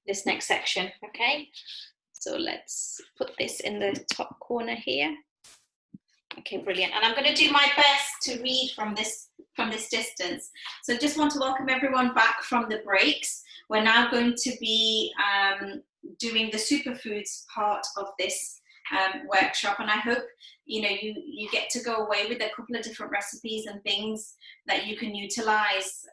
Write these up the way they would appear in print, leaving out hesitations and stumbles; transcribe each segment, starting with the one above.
this next section, okay? So let's put this in the top corner here. Okay, brilliant. And I'm going to do my best to read from this distance. So just want to welcome everyone back from the breaks. We're now going to be doing the superfoods part of this workshop, and I hope you get to go away with a couple of different recipes and things that you can utilize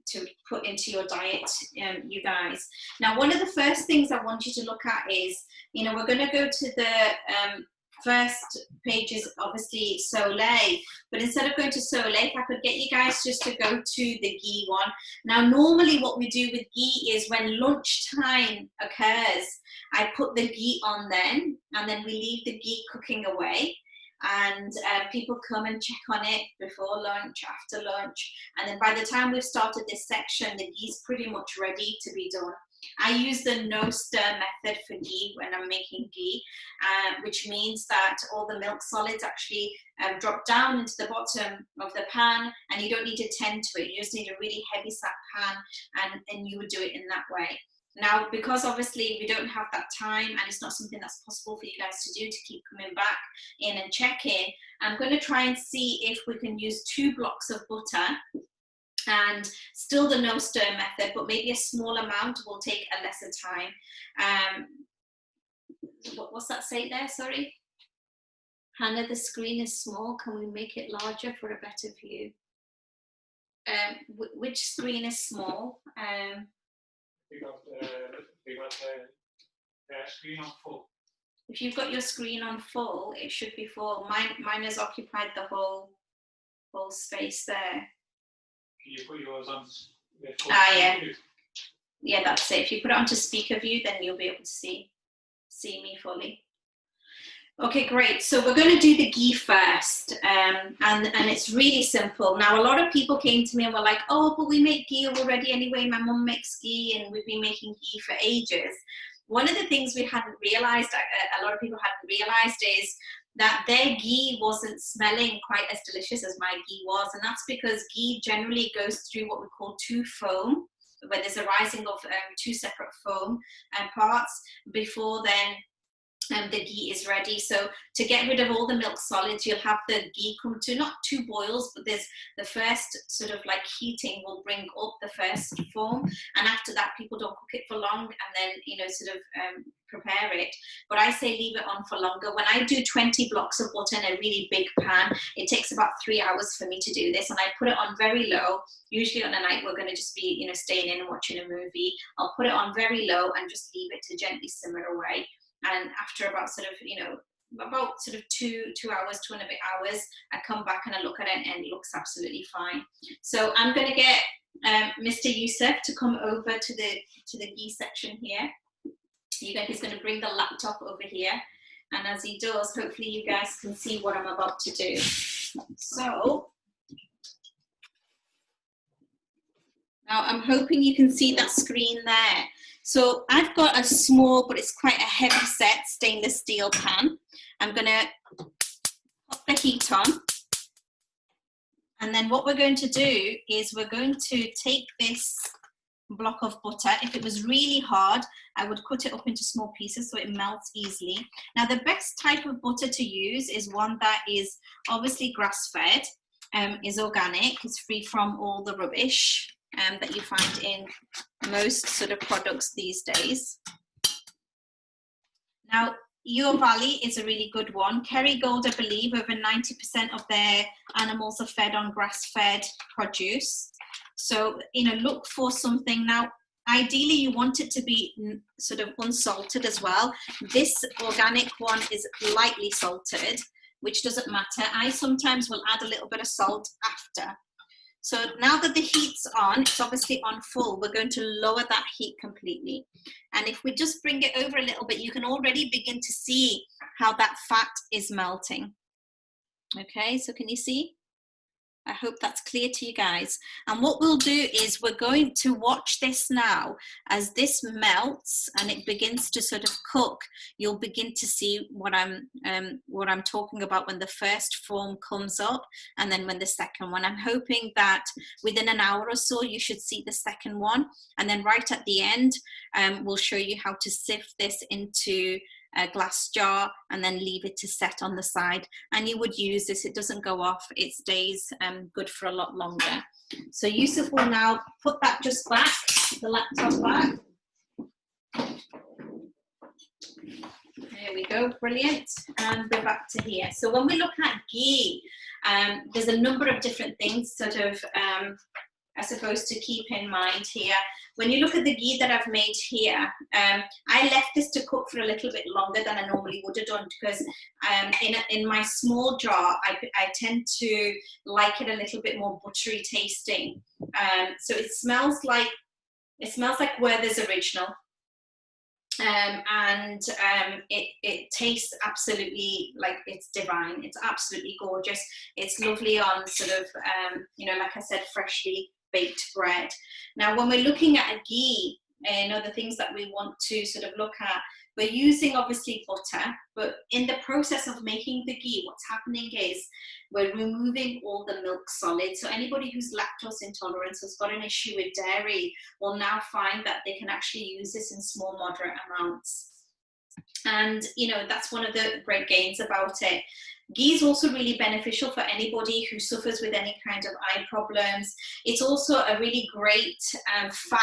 to put into your diet, you guys. Now, one of the first things I want you to look at is, we're going to go to the first page is obviously Soleil, but instead of going to Soleil, if I could get you guys just to go to the ghee one. Now, normally what we do with ghee is when lunchtime occurs, I put the ghee on then, and then we leave the ghee cooking away. And people come and check on it before lunch, after lunch, and then by the time we've started this section, the ghee is pretty much ready to be done. I use the no stir method for ghee when I'm making ghee, which means that all the milk solids actually drop down into the bottom of the pan, and you don't need to tend to it. You just need a really heavy sat pan, and you would do it in that way. Now, because obviously we don't have that time and it's not something that's possible for you guys to do, to keep coming back in and checking, I'm going to try and see if we can use 2 blocks of butter and still the no stir method, but maybe a small amount will take a lesser time. What's that say there? Sorry. Hannah, the screen is small. Can we make it larger for a better view? Which screen is small? Screen on full. If you've got your screen on full, it should be full. Mine has occupied the whole space there. Can you put yours on? Yeah. Yeah, that's it. If you put it onto speaker view, then you'll be able to see me fully. Okay, great. So we're going to do the ghee first, and it's really simple. Now, a lot of people came to me and were like, oh, but we make ghee already anyway. My mum makes ghee and we've been making ghee for ages. One of the things we hadn't realized, a lot of people hadn't realized, is that their ghee wasn't smelling quite as delicious as my ghee was. And that's because ghee generally goes through what we call 2 foam, where there's a rising of 2 separate foam parts before then the ghee is ready. So to get rid of all the milk solids, you'll have the ghee come to not 2 boils, but there's the first sort of like heating will bring up the first foam, and after that people don't cook it for long and then sort of prepare it. But I say leave it on for longer. When I do 20 blocks of butter in a really big pan, it takes about 3 hours for me to do this, and I put it on very low. Usually on a night we're going to just be staying in and watching a movie. I'll put it on very low and just leave it to gently simmer away. And after about sort of 2 hours, 2 and a bit hours, I come back and I look at it and it looks absolutely fine. So I'm going to get Mr. Youssef to come over to the ghee section here. He's going to bring the laptop over here, and as he does, hopefully you guys can see what I'm about to do. So now I'm hoping you can see that screen there. So I've got a small, but it's quite a heavy set stainless steel pan. I'm going to put the heat on. And then what we're going to do is we're going to take this block of butter. If it was really hard, I would cut it up into small pieces so it melts easily. Now, the best type of butter to use is one that is obviously grass-fed, is organic, is free from all the rubbish that you find in most sort of products these days. Now, Your Valley is a really good one. Kerrygold, I believe, over 90% of their animals are fed on grass-fed produce. So, look for something. Now, ideally, you want it to be sort of unsalted as well. This organic one is lightly salted, which doesn't matter. I sometimes will add a little bit of salt after. So now that the heat's on, it's obviously on full, we're going to lower that heat completely. And if we just bring it over a little bit, you can already begin to see how that fat is melting. Okay, so can you see? I hope that's clear to you guys. And what we'll do is we're going to watch this now. As this melts and it begins to sort of cook, you'll begin to see what I'm talking about when the first foam comes up and then when the second one. I'm hoping that within an hour or so you should see the second one, and then right at the end we'll show you how to sift this into a glass jar and then leave it to set on the side. And you would use this, it doesn't go off, it stays good for a lot longer. So Yusuf will now put that just back, the laptop back. There we go, brilliant. And we're back to here. So when we look at ghee, there's a number of different things sort of I suppose to keep in mind here. When you look at the ghee that I've made here, I left this to cook for a little bit longer than I normally would have done, because in my small jar, I tend to like it a little bit more buttery tasting. So it smells like Werther's Original. It tastes absolutely like it's divine. It's absolutely gorgeous. It's lovely on sort of, like I said, freshly baked bread. Now, when we're looking at a ghee, the things that we want to sort of look at, we're using obviously butter, but in the process of making the ghee, what's happening is we're removing all the milk solids. So anybody who's lactose intolerant, has got an issue with dairy, will now find that they can actually use this in small, moderate amounts. And, that's one of the great gains about it. Ghee is also really beneficial for anybody who suffers with any kind of eye problems. It's also a really great fat,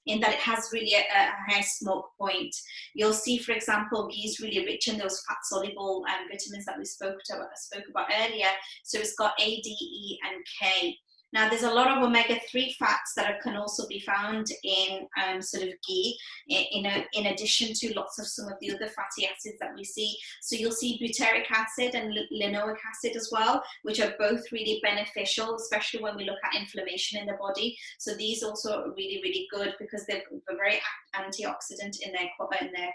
in that it has really a high smoke point. You'll see, for example, ghee is really rich in those fat-soluble vitamins that we spoke about earlier. So it's got A, D, E, and K. Now, there's a lot of omega-3 fats that can also be found in sort of ghee, in addition to lots of some of the other fatty acids that we see. So you'll see butyric acid and linoleic acid as well, which are both really beneficial, especially when we look at inflammation in the body. So these also are really, really good because they're very antioxidant in their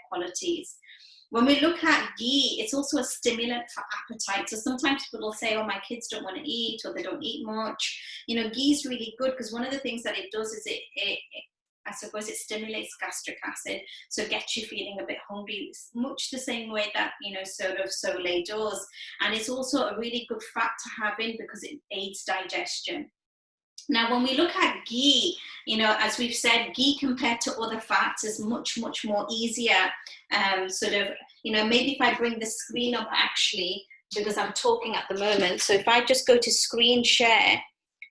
qualities. When we look at ghee, it's also a stimulant for appetite. So sometimes people will say, oh, my kids don't want to eat, or they don't eat much. Ghee is really good because one of the things that it does is I suppose it stimulates gastric acid, so it gets you feeling a bit hungry, much the same way that, sort of Soleil does. And it's also a really good fat to have in because it aids digestion. Now, when we look at ghee, as we've said, ghee compared to other fats is much, much more easier. Maybe if I bring the screen up actually, because I'm talking at the moment. So if I just go to screen share,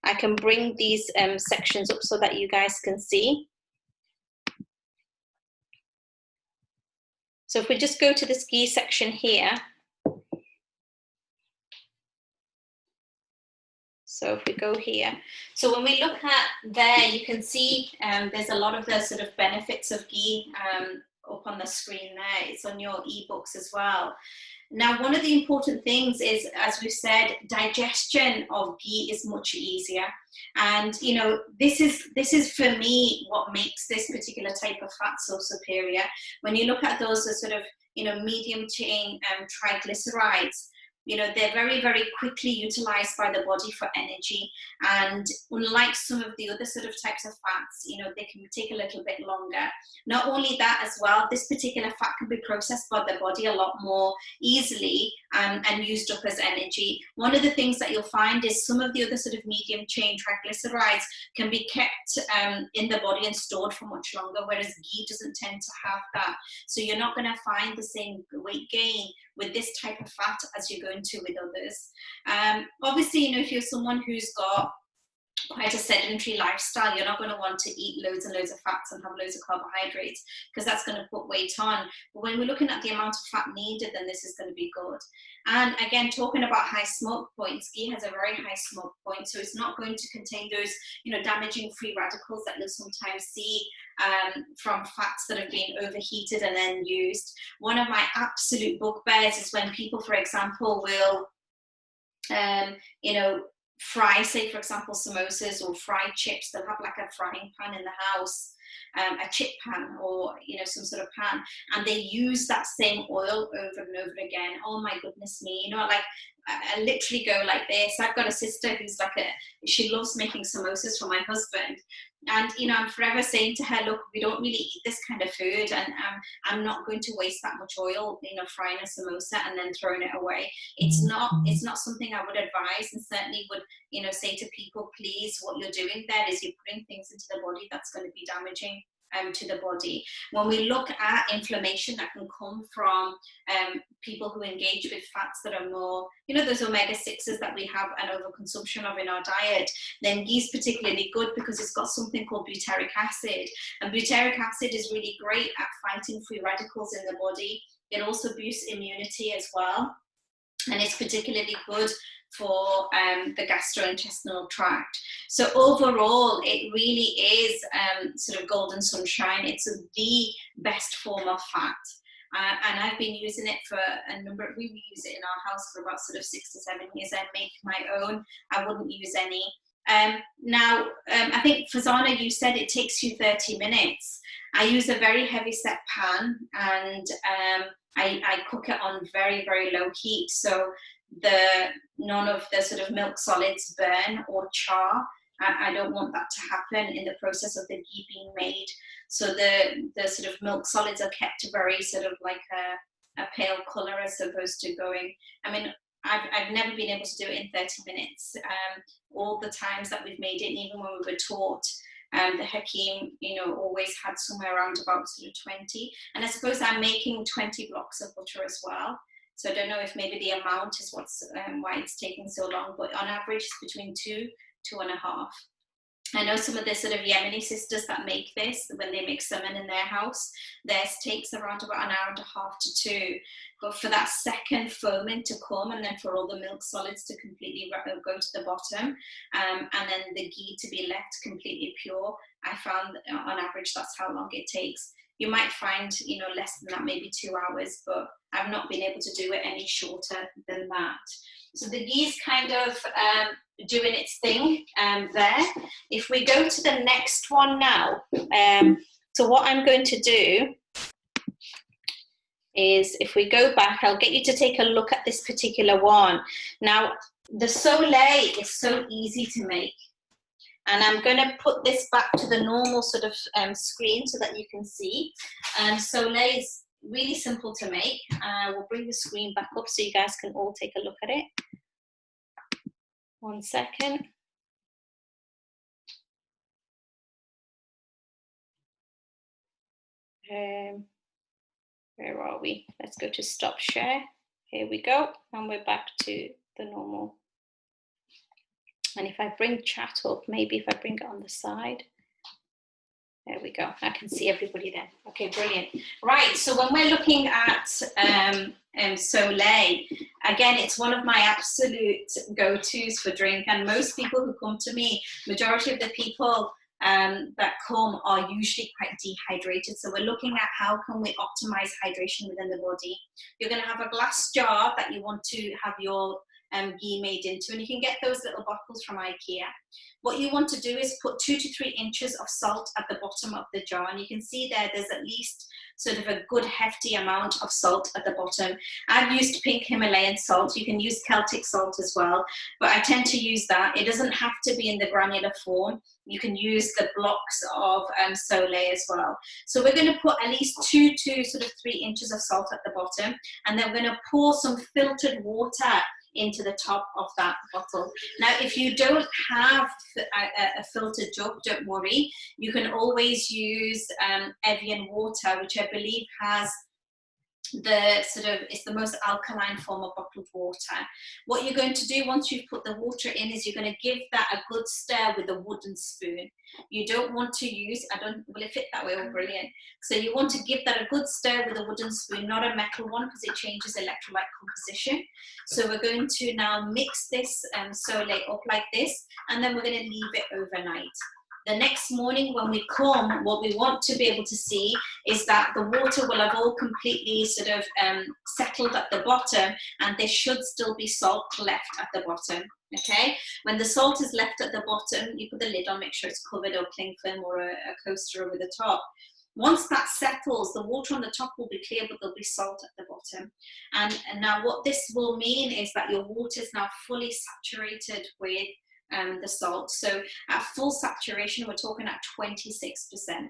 I can bring these sections up so that you guys can see. So if we just go to this ghee section here. So if we go here, so when we look at there, you can see there's a lot of the sort of benefits of ghee up on the screen there. It's on your ebooks as well. Now, one of the important things is, as we said, digestion of ghee is much easier. And, this is for me what makes this particular type of fat so superior. When you look at those sort of, medium chain triglycerides, they're very, very quickly utilized by the body for energy. And unlike some of the other sort of types of fats, they can take a little bit longer. Not only that as well, this particular fat can be processed by the body a lot more easily and used up as energy. One of the things that you'll find is some of the other sort of medium chain triglycerides can be kept in the body and stored for much longer, whereas ghee doesn't tend to have that. So you're not going to find the same weight gain with this type of fat as you're going to with others. Obviously, if you're someone who's got quite a sedentary lifestyle, you're not going to want to eat loads and loads of fats and have loads of carbohydrates, because that's going to put weight on. But when we're looking at the amount of fat needed, then this is going to be good. And again, talking about high smoke points, ghee has a very high smoke point, so it's not going to contain those damaging free radicals that you'll sometimes see from fats that have been overheated and then used. One of my absolute bugbears is when people, for example, will fry, say for example, samosas or fried chips. They'll have like a frying pan in the house, a chip pan, or some sort of pan, and they use that same oil over and over again. Oh my goodness me, like I literally go like this. I've got a sister who's she loves making samosas for my husband, and I'm forever saying to her, look, we don't really eat this kind of food, and I'm not going to waste that much oil frying a samosa and then throwing it away. It's not something I would advise, and certainly would say to people, please, what you're doing there is you're putting things into the body that's going to be damaging to the body. When we look at inflammation that can come from people who engage with fats that are more, those omega-6s that we have an overconsumption of in our diet, then ghee is particularly good because it's got something called butyric acid. And butyric acid is really great at fighting free radicals in the body. It also boosts immunity as well. And it's particularly good for the gastrointestinal tract. So overall, it really is sort of golden sunshine. It's the best form of fat. And I've been using it for we use it in our house for about sort of 6 to 7 years. I make my own. I wouldn't use any. Now, I think, Fazana, you said it takes you 30 minutes. I use a very heavy set pan, and I cook it on very, very low heat. So none of the sort of milk solids burn or char. I don't want that to happen in the process of the ghee being made. So the sort of milk solids are kept very sort of like a pale color as opposed to going. I mean, I've never been able to do it in 30 minutes. All the times that we've made it, even when we were taught, the Hakim, always had somewhere around about sort of 20. And I suppose I'm making 20 blocks of butter as well. So I don't know if maybe the amount is why it's taking so long, but on average it's between 2.5. I know some of the sort of Yemeni sisters that make this, when they make salmon in their house, theirs takes around about 1.5 hours to 2. But for that second foaming to come, and then for all the milk solids to completely go to the bottom, and then the ghee to be left completely pure, I found on average that's how long it takes. You might find, less than that, maybe 2 hours, but I've not been able to do it any shorter than that. So the ghee is kind of doing its thing there. If we go to the next one now, so what I'm going to do is, if we go back, I'll get you to take a look at this particular one. Now, the Soleil is so easy to make. And I'm going to put this back to the normal sort of screen so that you can see. Soleil is really simple to make. We'll bring the screen back up so you guys can all take a look at it. 1 second. Where are we? Let's go to stop share. Here we go. And we're back to the normal. And if I bring chat up, maybe if I bring it on the side. There we go. I can see everybody then. Okay, brilliant. Right, so when we're looking at Soleil, again, it's one of my absolute go-tos for drink. And most people who come to me, majority of the people that come are usually quite dehydrated. So we're looking at how can we optimize hydration within the body. You're going to have a glass jar that you want to have your ghee made into, and you can get those little bottles from IKEA. What you want to do is put 2 to 3 inches of salt at the bottom of the jar, and you can see there's at least sort of a good hefty amount of salt at the bottom. I've used pink Himalayan salt. You can use Celtic salt as well, but I tend to use that. It doesn't have to be in the granular form. You can use the blocks of Soleil as well. So we're going to put at least 2 to sort of 3 inches of salt at the bottom, and then we're going to pour some filtered water into the top of that bottle. Now, if you don't have a filtered jug, don't worry. You can always use Evian water, which I believe has it's the most alkaline form of bottled water. What you're going to do once you've put the water in is you're going to give that a good stir with a wooden spoon. You don't want to use, will it fit that way? Oh, brilliant. So you want to give that a good stir with a wooden spoon, not a metal one, because it changes electrolyte composition. So we're going to now mix this Soleil up like this, and then we're going to leave it overnight. The next morning when we come, what we want to be able to see is that the water will have all completely sort of settled at the bottom, and there should still be salt left at the bottom. Okay, when the salt is left at the bottom, you put the lid on, make sure it's covered or cling film or a coaster over the top. Once that settles, the water on the top will be clear, but there'll be salt at the bottom. And now what this will mean is that your water is now fully saturated with the salt. So at full saturation, we're talking at 26%.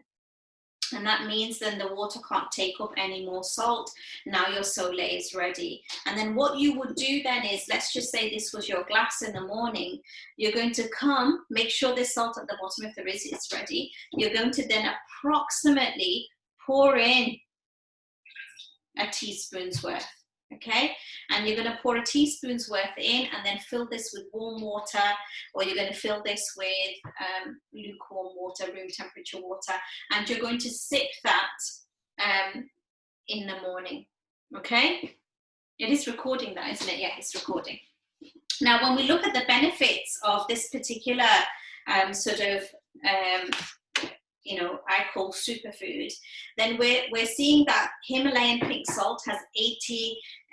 And that means then the water can't take up any more salt. Now your sole is ready. And then what you would do then is, let's just say this was your glass in the morning. You're going to come, make sure there's salt at the bottom. If there is, it's ready. You're going to then approximately pour in a teaspoon's worth. Okay, and you're going to pour a teaspoon's worth in and then fill this with warm water, or you're going to fill this with lukewarm water, room temperature water, and you're going to sip that in the morning. Okay, it is recording that, isn't it? Yeah, it's recording. Now, when we look at the benefits of this particular sort of I call superfood, then we're seeing that Himalayan pink salt has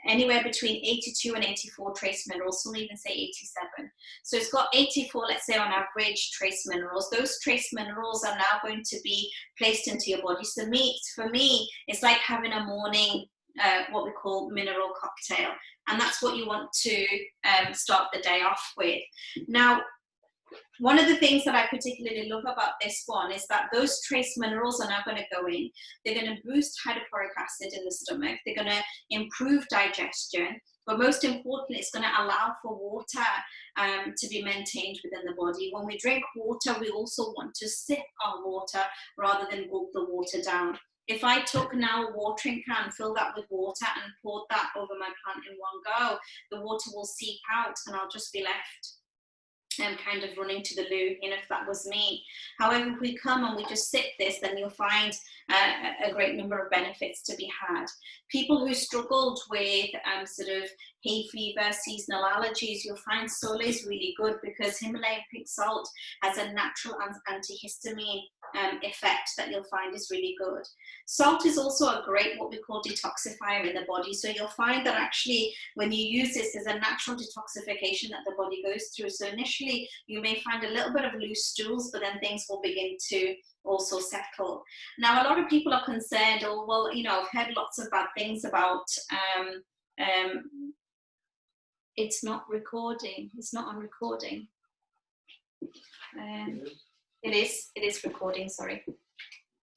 anywhere between 82 and 84 trace minerals. Some even say 87. So it's got 84, let's say on average, trace minerals. Those trace minerals are now going to be placed into your body. So for me, it's like having a morning, what we call mineral cocktail. And that's what you want to start the day off with. Now, one of the things that I particularly love about this one is that those trace minerals are now going to go in. They're going to boost hydrochloric acid in the stomach. They're going to improve digestion. But most importantly, it's going to allow for water to be maintained within the body. When we drink water, we also want to sip our water rather than gulp the water down. If I took now a watering can, fill that with water and poured that over my plant in one go, the water will seep out and I'll just be left kind of running to the loo, if that was me. However, if we come and we just sip this, then you'll find a great number of benefits to be had. People who struggled with sort of hay fever, seasonal allergies, you'll find sole is really good because Himalayan pink salt has a natural antihistamine effect that you'll find is really good. Salt is also a great what we call detoxifier in the body. So you'll find that actually when you use this, there's a natural detoxification that the body goes through. So initially you may find a little bit of loose stools, but then things will begin to also settle. Now, a lot of people are concerned, oh, well, I've heard lots of bad things about, it's not recording. It's not on recording. It is recording, sorry.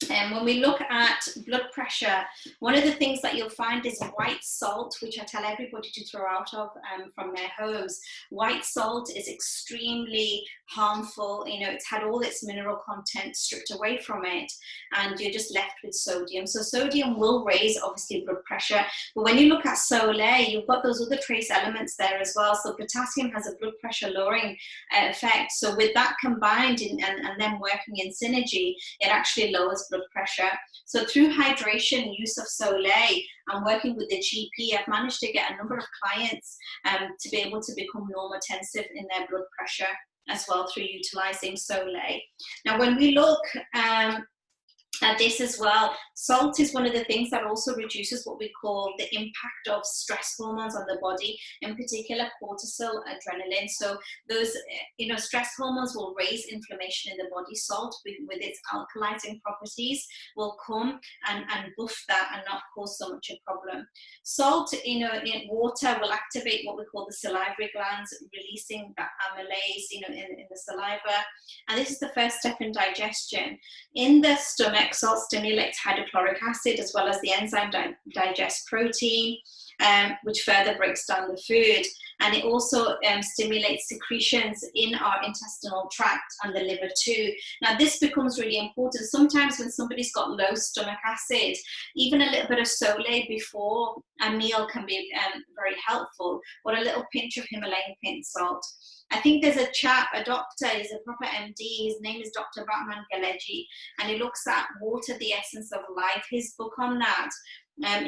And when we look at blood pressure, one of the things that you'll find is white salt, which I tell everybody to throw out of from their homes. White salt is extremely harmful. It's had all its mineral content stripped away from it, and you're just left with sodium. So sodium will raise, obviously, blood pressure. But when you look at sole, you've got those other trace elements there as well. So potassium has a blood pressure lowering effect. So with that combined and then working in synergy, it actually lowers blood pressure. So through hydration, use of sole, and working with the GP, I've managed to get a number of clients to be able to become normotensive in their blood pressure as well through utilizing sole. Now, when we look at this as well, salt is one of the things that also reduces what we call the impact of stress hormones on the body, in particular cortisol, adrenaline. So those, stress hormones will raise inflammation in the body. Salt, with its alkalizing properties, will come and buff that and not cause so much a problem. Salt, in water will activate what we call the salivary glands, releasing that amylase, in the saliva. And this is the first step in digestion. In the stomach, salt stimulates hydrochloric acid as well as the enzyme digest protein, which further breaks down the food. And it also stimulates secretions in our intestinal tract and the liver too. Now, this becomes really important. Sometimes when somebody's got low stomach acid, even a little bit of sole before a meal can be very helpful, or a little pinch of Himalayan pink salt. I think there's a chap, a doctor, he's a proper MD, his name is Dr. Batman Galeji, and he looks at water, the essence of life. His book on that,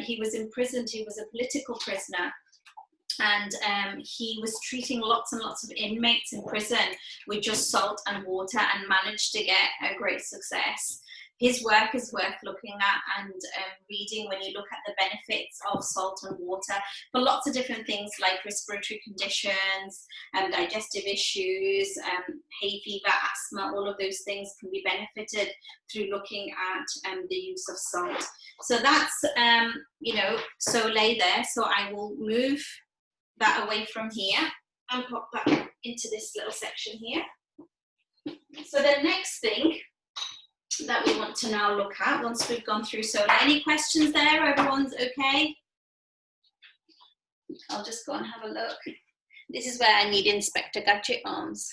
he was imprisoned, he was a political prisoner, and he was treating lots and lots of inmates in prison with just salt and water and managed to get a great success. His work is worth looking at and reading when you look at the benefits of salt and water for lots of different things like respiratory conditions, digestive issues, hay fever, asthma. All of those things can be benefited through looking at the use of salt. So that's, you know, Soleil there. So I will move that away from here and pop that into this little section here. So the next thing that we want to now look at once we've gone through solar. Any questions there? Everyone's okay? I'll just go and have a look. This is where I need Inspector Gadget arms.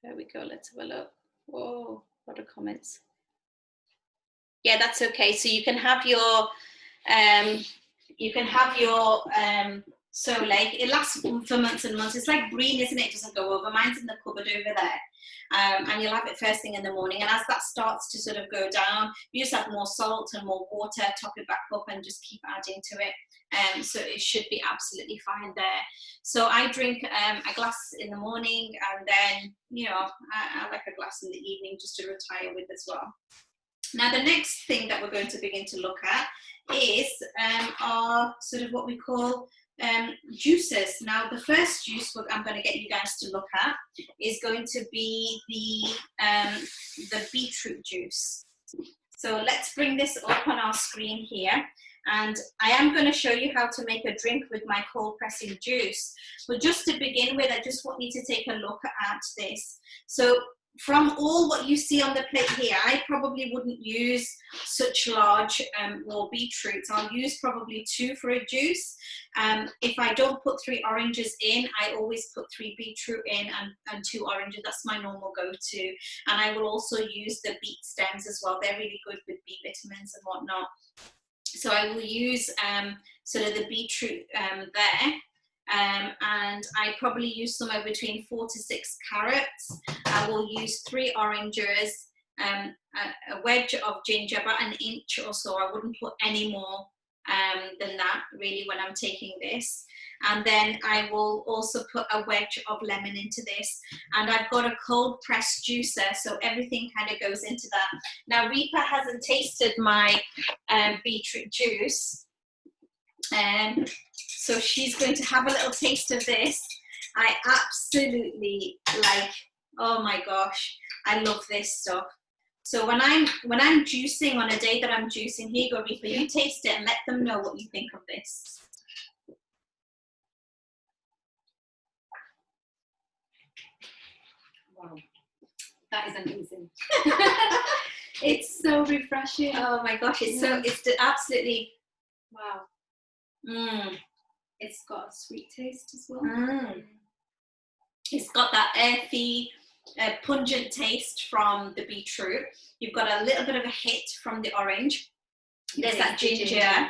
There we go, let's have a look. Whoa, a lot of comments. Yeah, that's okay. So you can have your Soleil. It lasts for months and months. It's like green, isn't it? It doesn't go over. Mine's in the cupboard over there. And you'll have it first thing in the morning. And as that starts to sort of go down, you just add more salt and more water, top it back up and just keep adding to it. So it should be absolutely fine there. So I drink a glass in the morning, and then, you know, I like a glass in the evening just to retire with as well. Now, the next thing that we're going to begin to look at is our sort of what we call juices. Now, the first juice I'm going to get you guys to look at is going to be the beetroot juice. So let's bring this up on our screen here. And I am going to show you how to make a drink with my cold pressing juice. But just to begin with, I just want you to take a look at this. So from all what you see on the plate here, I probably wouldn't use such large raw beetroots. I'll use probably 2 for a juice. If I don't put 3 oranges in, I always put 3 beetroot in and 2 oranges. That's my normal go-to. And I will also use the beet stems as well. They're really good with B vitamins and whatnot. So I will use sort of the beetroot there. And I probably use somewhere between 4 to 6 carrots. I will use 3 oranges, a wedge of ginger, about an inch or so. I wouldn't put any more than that really when I'm taking this. And then I will also put a wedge of lemon into this. And I've got a cold pressed juicer, so everything kind of goes into that. Now, Reaper hasn't tasted my beetroot juice. So she's going to have a little taste of this. I absolutely like, oh my gosh, I love this stuff. So when I'm juicing on a day that I'm juicing, here you go, Reaper, you taste it and let them know what you think of this. Wow, that is amazing. It's so refreshing. Oh my gosh, it's absolutely, wow. It's got a sweet taste as well. It's got that earthy, pungent taste from the beetroot. You've got a little bit of a hit from the orange. There's that ginger.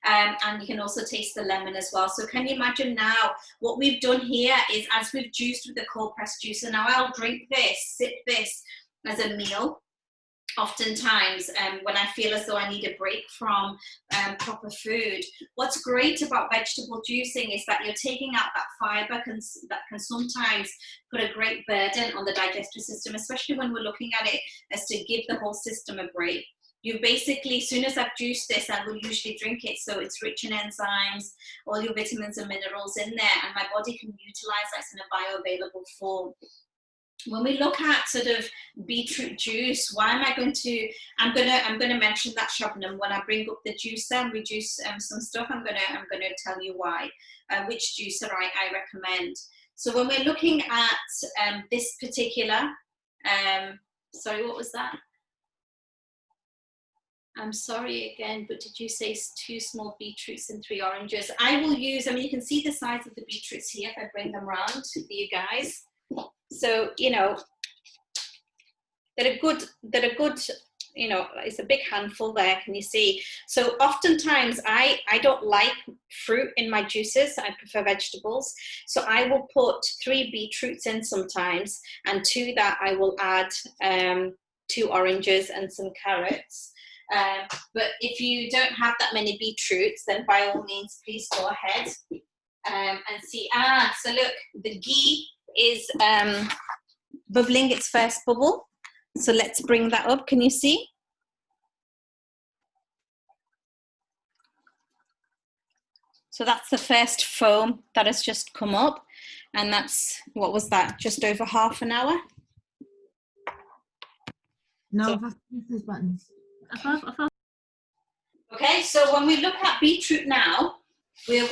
And you can also taste the lemon as well. So can you imagine now what we've done here is, as we've juiced with the cold pressed juicer, now I'll drink this, sip this as a meal. Oftentimes when I feel as though I need a break from proper food. What's great about vegetable juicing is that you're taking out that fiber that can sometimes put a great burden on the digestive system, especially when we're looking at it as to give the whole system a break. You basically, as soon as I've juiced this, I will usually drink it, so it's rich in enzymes, all your vitamins and minerals in there, and my body can utilize that in a bioavailable form. When we look at sort of beetroot juice, why am I going to? I'm gonna mention that, Shabnam, when I bring up the juicer and we juice some stuff. I'm gonna tell you why, which juicer I recommend. So when we're looking at this particular, sorry, what was that? I'm sorry again, but did you say 2 small beetroots and 3 oranges? I will use. I mean, you can see the size of the beetroots here if I bring them round to you guys. So, you know, they're a good, you know, it's a big handful there, can you see? So oftentimes I don't like fruit in my juices, I prefer vegetables. So I will put 3 beetroots in sometimes, and to that I will add 2 oranges and some carrots. But if you don't have that many beetroots, then by all means, please go ahead and see. So look, the ghee is bubbling its first bubble. So let's bring that up. Can you see? So that's the first foam that has just come up. And that's, what was that? Just over half an hour? No, so, these buttons. Okay, so when we look at beetroot now, we're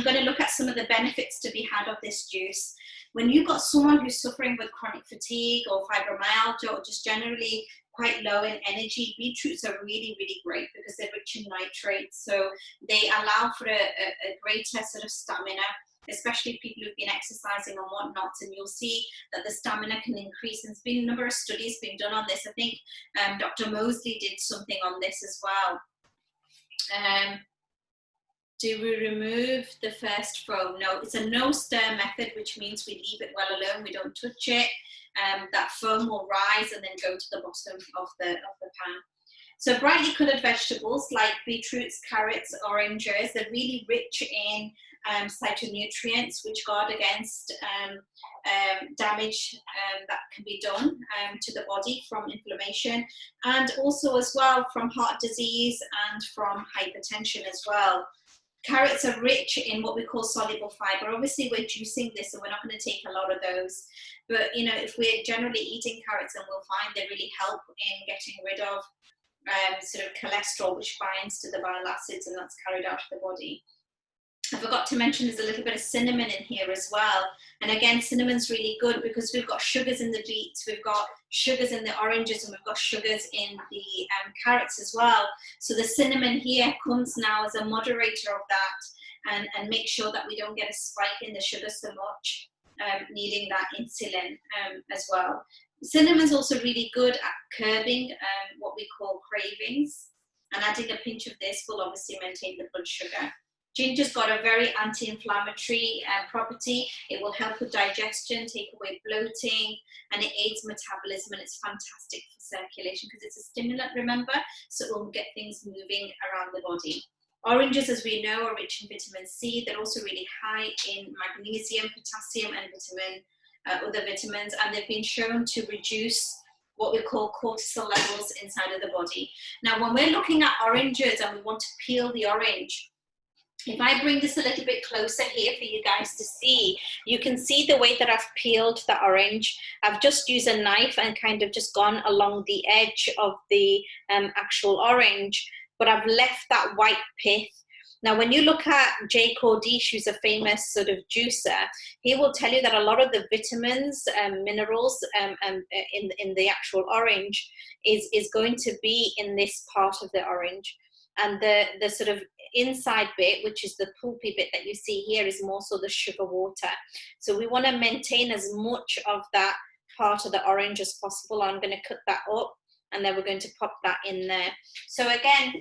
going to look at some of the benefits to be had of this juice. When you've got someone who's suffering with chronic fatigue or fibromyalgia or just generally quite low in energy, beetroots are really, really great because they're rich in nitrates. So they allow for a greater sort of stamina, especially people who've been exercising and whatnot, and you'll see that the stamina can increase. And there's been a number of studies being done on this. I think Dr. Mosley did something on this as well. Do we remove the first foam? No, it's a no stir method, which means we leave it well alone, we don't touch it. That foam will rise and then go to the bottom of the pan. So brightly coloured vegetables like beetroots, carrots, oranges, they're really rich in phytonutrients which guard against damage that can be done to the body from inflammation, and also as well from heart disease and from hypertension as well. Carrots are rich in what we call soluble fibre. Obviously, we're juicing this, so we're not going to take a lot of those. But, you know, if we're generally eating carrots, then we'll find they really help in getting rid of sort of cholesterol, which binds to the bile acids, and that's carried out of the body. I forgot to mention there's a little bit of cinnamon in here as well. And again, cinnamon's really good because we've got sugars in the beets, we've got sugars in the oranges, and we've got sugars in the carrots as well. So the cinnamon here comes now as a moderator of that and make sure that we don't get a spike in the sugar so much, needing that insulin as well. Cinnamon's also really good at curbing what we call cravings, and adding a pinch of this will obviously maintain the blood sugar. Ginger's got a very anti-inflammatory property. It will help with digestion, take away bloating, and it aids metabolism, and it's fantastic for circulation because it's a stimulant, remember, so it will get things moving around the body. Oranges, as we know, are rich in vitamin C. They're also really high in magnesium, potassium, and other vitamins, and they've been shown to reduce what we call cortisol levels inside of the body. Now, when we're looking at oranges and we want to peel the orange, if I bring this a little bit closer here for you guys to see, you can see the way that I've peeled the orange. I've just used a knife and kind of just gone along the edge of the actual orange, but I've left that white pith. Now, when you look at Jay Cordish, who's a famous sort of juicer, he will tell you that a lot of the vitamins and minerals in the actual orange is going to be in this part of the orange. And the sort of inside bit, which is the pulpy bit that you see here, is more so the sugar water. So we want to maintain as much of that part of the orange as possible. I'm going to cut that up and then we're going to pop that in there. So again,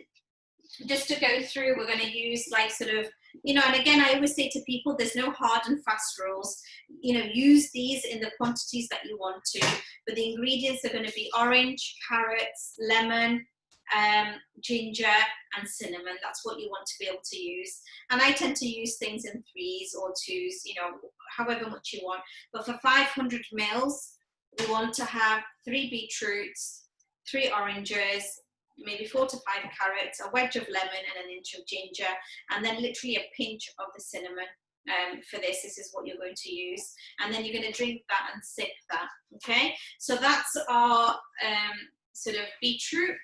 just to go through, we're going to use like sort of, you know, and again, I always say to people, there's no hard and fast rules. You know, use these in the quantities that you want to, but the ingredients are going to be orange, carrots, lemon, ginger and cinnamon. That's what you want to be able to use, and I tend to use things in 3s or 2s, you know, however much you want. But for 500 mils, we want to have 3 beetroots, 3 oranges, maybe 4 to 5 carrots, a wedge of lemon and an inch of ginger, and then literally a pinch of the cinnamon. For this is what you're going to use, and then you're going to drink that and sip that. Okay, so that's our sort of beetroot.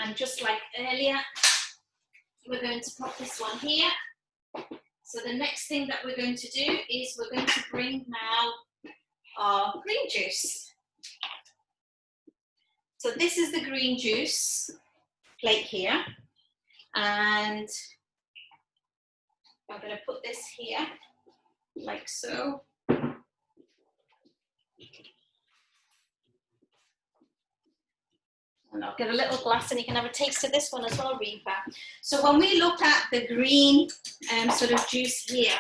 And just like earlier, we're going to pop this one here. So the next thing that we're going to do is we're going to bring now our green juice. So this is the green juice plate here. And I'm going to put this here, like so. And I'll get a little glass and you can have a taste of this one as well, Reaper. So when we look at the green sort of juice here,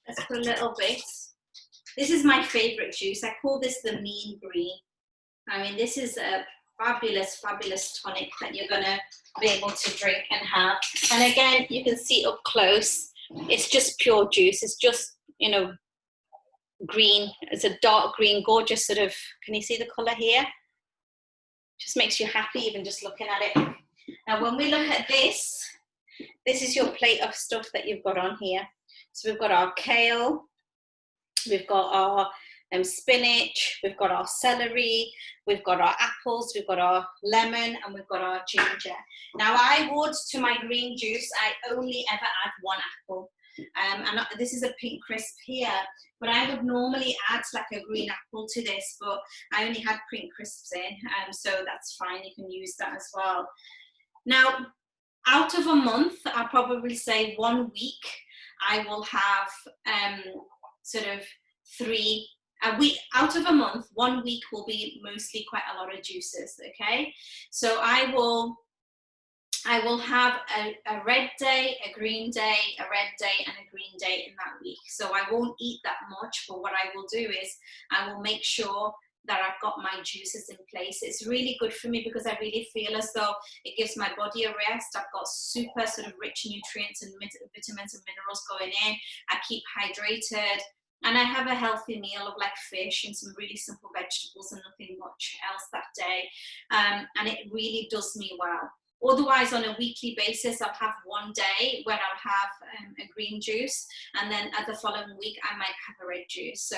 let's put a little bit. This is my favorite juice. I call this the mean green. I mean, this is a fabulous, fabulous tonic that you're gonna be able to drink and have. And again, you can see up close, it's just pure juice. It's just, you know, green. It's a dark green, gorgeous sort of, can you see the color here? Just makes you happy even just looking at it. Now, when we look at this, this is your plate of stuff that you've got on here. So we've got our kale, we've got our spinach, we've got our celery, we've got our apples, we've got our lemon, and we've got our ginger. Now, I would, to my green juice, I only ever add 1 apple. And this is a pink crisp here, but I would normally add like a green apple to this, but I only had pink crisps in, so that's fine, you can use that as well. Now, out of a month, I'll probably say 1 week, I will have sort of 3 a week. Out of a month, 1 week will be mostly quite a lot of juices, okay? So I will have a red day, a green day, a red day, and a green day in that week. So I won't eat that much, but what I will do is I will make sure that I've got my juices in place. It's really good for me because I really feel as though it gives my body a rest. I've got super sort of rich nutrients and vitamins and minerals going in. I keep hydrated. And I have a healthy meal of like fish and some really simple vegetables and nothing much else that day. And it really does me well. Otherwise, on a weekly basis, I'll have 1 day where I'll have a green juice, and then at the following week, I might have a red juice. So,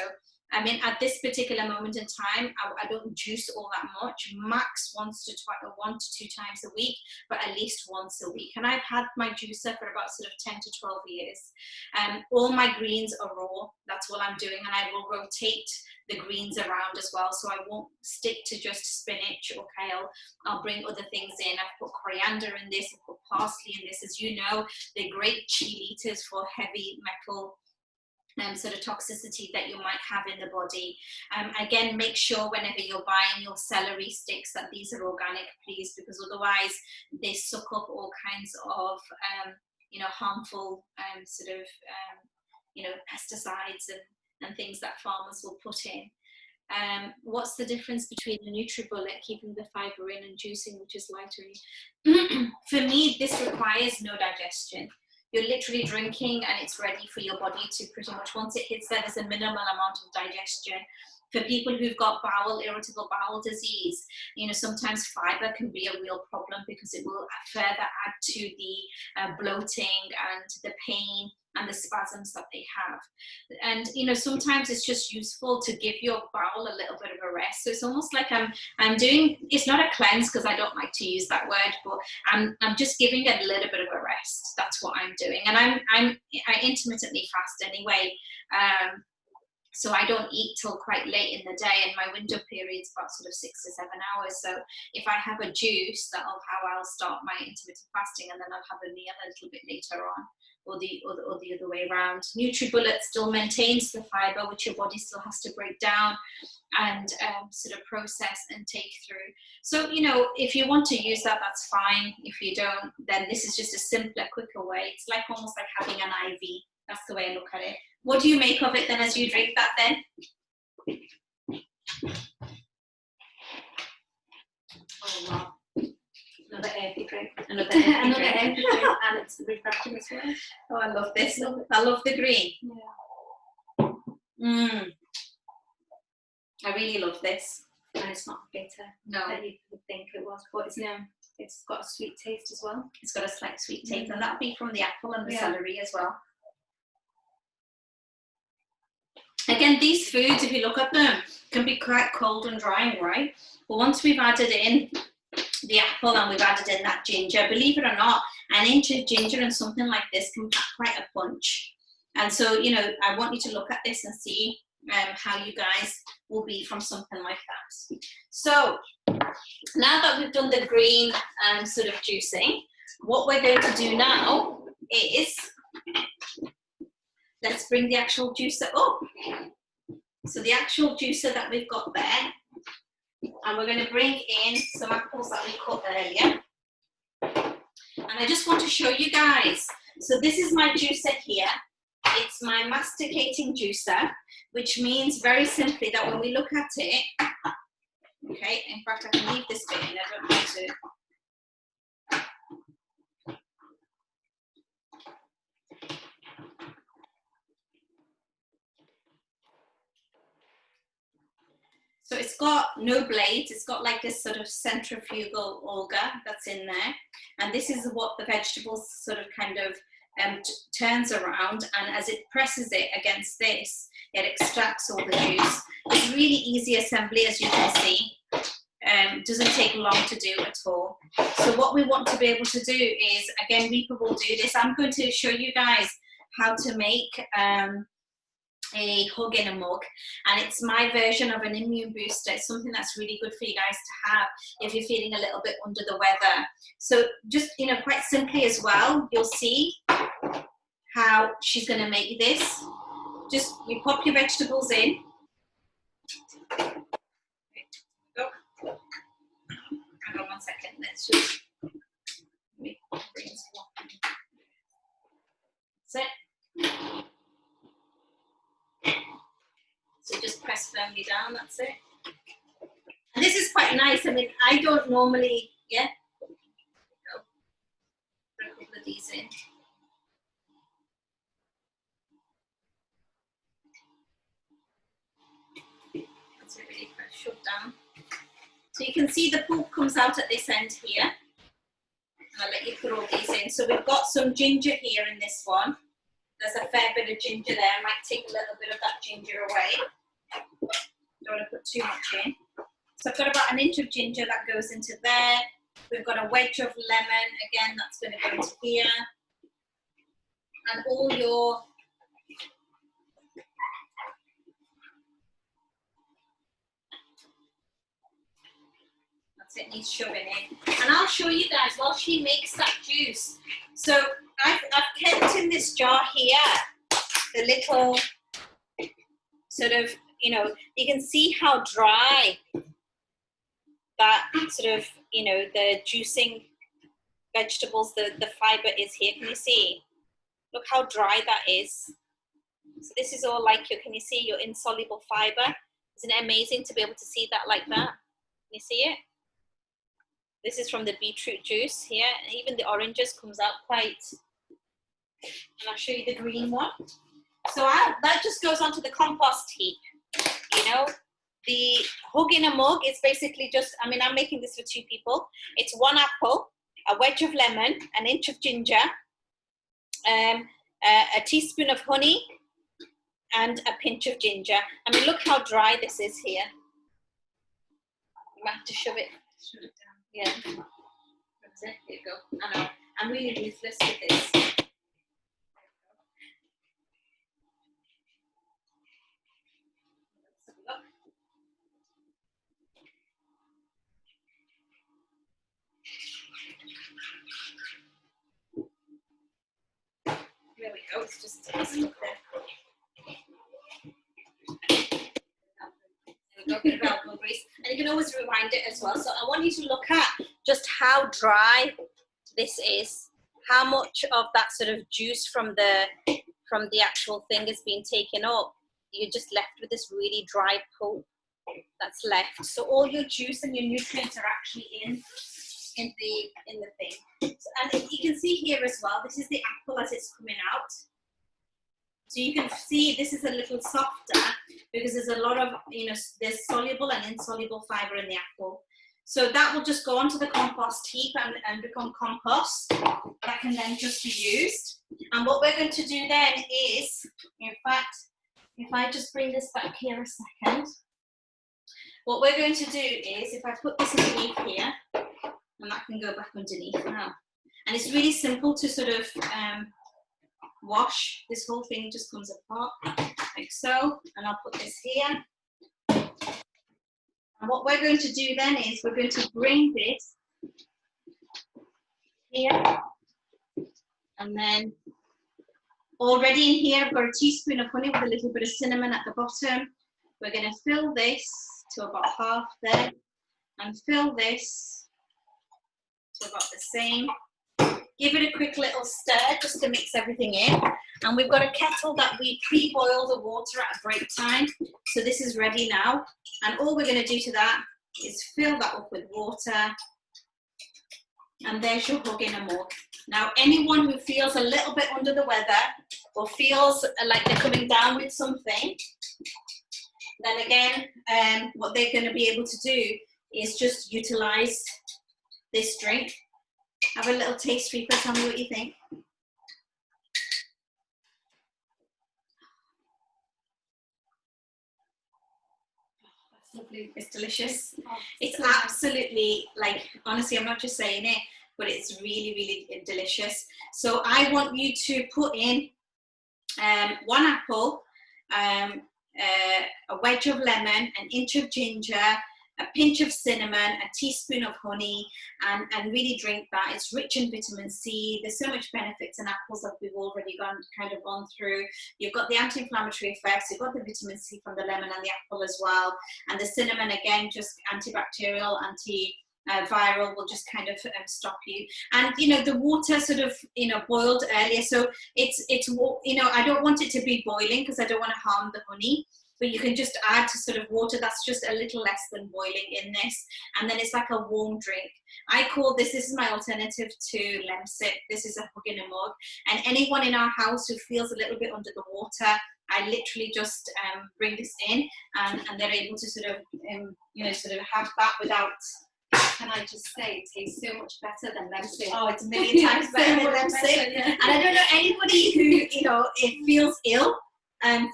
I mean, at this particular moment in time, I don't juice all that much, max 1 to 2 times a week, but at least once a week. And I've had my juicer for about sort of 10 to 12 years. All my greens are raw, that's what I'm doing, and I will rotate the greens around as well, so I won't stick to just spinach or kale. I'll bring other things in. I've put coriander in this, I've put parsley in this. As you know, they're great chelators for heavy metal sort of toxicity that you might have in the body. Again, make sure whenever you're buying your celery sticks that these are organic, please, because otherwise they suck up all kinds of you know, harmful sort of you know, pesticides and things that farmers will put in. What's the difference between the NutriBullet, keeping the fiber in, and juicing, which is lighter? For me, this requires no digestion. You're literally drinking and it's ready for your body to pretty much, once it hits there, there's a minimal amount of digestion. For people who've got irritable bowel disease, you know, sometimes fiber can be a real problem because it will further add to the bloating and the pain and the spasms that they have. And, you know, sometimes it's just useful to give your bowel a little bit of a rest. So it's almost like I'm doing, it's not a cleanse because I don't like to use that word, but I'm just giving it a little bit of a rest. That's what I'm doing. And I intermittently fast anyway. So I don't eat till quite late in the day, and my window period's about sort of 6 to 7 hours. So if I have a juice, that'll how I'll start my intermittent fasting, and then I'll have a meal a little bit later on, or the other way around. NutriBullet still maintains the fiber, which your body still has to break down and sort of process and take through. So, you know, if you want to use that, that's fine. If you don't, then this is just a simpler, quicker way. It's like almost like having an IV. That's the way I look at it. What do you make of it then as you drink that then? Oh wow. Another healthy drink. Another healthy drink. Healthy drink, and it's refreshing as well. Oh, I love this. I love the green. Yeah. I really love this. And it's not bitter. No. That you would think it was, but it's no. It's got a sweet taste as well. It's got a slight sweet taste, and that'll be from the apple and the celery as well. Again, these foods, if you look at them, can be quite cold and drying, right? But once we've added in the apple and we've added in that ginger, believe it or not, an inch of ginger and something like this can pack quite a punch. And so, you know, I want you to look at this and see how you guys will be from something like that. So now that we've done the green sort of juicing, what we're going to do now is, let's bring the actual juicer up. So the actual juicer that we've got there, and we're going to bring in some apples that we cut earlier. And I just want to show you guys. So this is my juicer here. It's my masticating juicer, which means very simply that when we look at it, okay, in fact, I can leave this bit in. I don't have to. So it's got no blades, it's got like this sort of centrifugal auger that's in there. And this is what the vegetables sort of kind of turns around, and as it presses it against this, it extracts all the juice. It's really easy assembly, as you can see. Doesn't take long to do at all. So what we want to be able to do is, again, Reaper will do this. I'm going to show you guys how to make a hug in a mug, and it's my version of an immune booster. It's something that's really good for you guys to have if you're feeling a little bit under the weather. So just, you know, quite simply as well, you'll see how she's going to make this. Just you pop your vegetables in. Go. Hang on one second. Let's just bring this one. That's it. So just press firmly down, that's it. And this is quite nice. I mean, I don't normally, yeah. Go. Put a couple of these in. That's it, really press, shove down. So you can see the pulp comes out at this end here. And I'll let you put all these in. So we've got some ginger here in this one. There's a fair bit of ginger there. I might take a little bit of that ginger away. Don't want to put too much in. So I've got about 1 inch of ginger that goes into there. We've got a wedge of lemon, again, that's going to go into here. And all your that's it, needs shoving in. And I'll show you guys while she makes that juice. So I've kept in this jar here the little sort of, you know, you can see how dry that sort of, you know, the juicing vegetables, the fiber is here. Can you see? Look how dry that is. So this is all like your, can you see your insoluble fiber? Isn't it amazing to be able to see that like that? Can you see it? This is from the beetroot juice here. And even the oranges comes out quite, and I'll show you the green one. So that just goes onto the compost heap. You know, the hug in a mug is basically just, I mean, I'm making this for 2 people. It's 1 apple, a wedge of lemon, 1 inch of ginger, a teaspoon of honey, and a pinch of ginger. I mean, look how dry this is here. I might have to shove it down. Yeah, that's it. Here you go. I know. I'm really ruthless with this. There we go. It's just look there. There we go. Bit of elbow grease, and you can always rewind it as well. So I want you to look at just how dry this is. How much of that sort of juice from the actual thing is being taken up. You're just left with this really dry pulp that's left. So all your juice and your nutrients are actually in the thing. So, and you can see here as well, this is the apple as it's coming out. So you can see this is a little softer because there's a lot of, you know, there's soluble and insoluble fiber in the apple. So that will just go onto the compost heap and become compost that can then just be used. And what we're going to do then is, in fact, if I just bring this back here a second, what we're going to do is, if I put this underneath here, and that can go back underneath now. And it's really simple to sort of wash. This whole thing just comes apart like so, and I'll put this here. And what we're going to do then is we're going to bring this here, and then already in here I've got a teaspoon of honey with a little bit of cinnamon at the bottom. We're going to fill this to about half there, and fill this to about the same. Give it a quick little stir just to mix everything in. And we've got a kettle that we pre-boil the water at break time. So this is ready now. And all we're going to do to that is fill that up with water. And there's your hug in a mug. Now, anyone who feels a little bit under the weather or feels like they're coming down with something, then again, what they're going to be able to do is just utilize this drink. Have a little taste, Rika, tell me what you think. Lovely. It's delicious. Oh, It's so nice. absolutely, like, honestly, I'm not just saying it, but it's really, really delicious. So I want you to put in 1 apple, a wedge of lemon, an inch of ginger, a pinch of cinnamon, a teaspoon of honey, and really drink that. It's rich in vitamin C. There's so much benefits in apples that we've already kind of gone through. You've got the anti-inflammatory effects, you've got the vitamin C from the lemon and the apple as well, and the cinnamon, again, just antibacterial, viral, will just kind of stop you. And you know, the water sort of, you know, boiled earlier, so it's you know, I don't want it to be boiling because I don't want to harm the honey, but you can just add to sort of water that's just a little less than boiling in this, and then it's like a warm drink. I call this is my alternative to Lemsip. This is a hug in a mug, and anyone in our house who feels a little bit under the water, I literally just bring this in, and they're able to sort of you know, sort of have that without. Can I just say, it tastes so much better than Lemsip. Oh, it's a million times better than Lemsip. Yeah. And I don't know anybody who, you know, it feels ill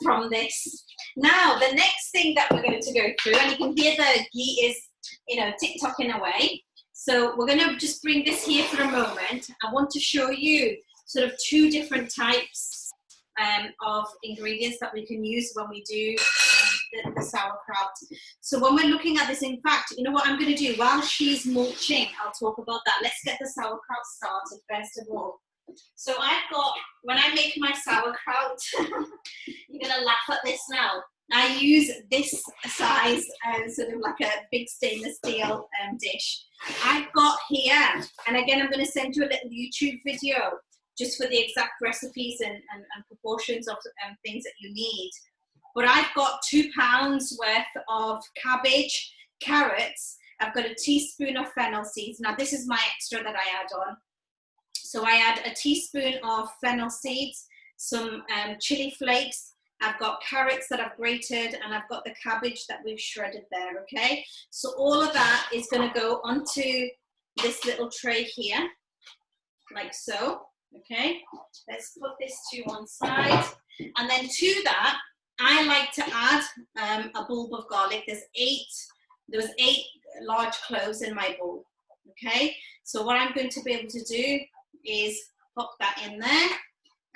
from this. Now, the next thing that we're going to go through, and you can hear the ghee is, you know, tick-tocking away. So we're going to just bring this here for a moment. I want to show you sort of 2 different types of ingredients that we can use when we do the sauerkraut. So when we're looking at this, in fact, you know what I'm going to do? While she's mulching, I'll talk about that. Let's get the sauerkraut started first of all. So I've got, when I make my sauerkraut, you're going to laugh at this now. I use this size, sort of like a big stainless steel dish. I've got here, and again, I'm going to send you a little YouTube video just for the exact recipes and proportions of things that you need. But I've got 2 pounds worth of cabbage, carrots. I've got a teaspoon of fennel seeds. Now this is my extra that I add on. So I add a teaspoon of fennel seeds, some chili flakes. I've got carrots that I've grated, and I've got the cabbage that we've shredded there, okay? So all of that is gonna go onto this little tray here, like so, okay? Let's put this to one side. And then to that, I like to add a bulb of garlic. There was 8 large cloves in my bowl, okay? So what I'm going to be able to do is pop that in there.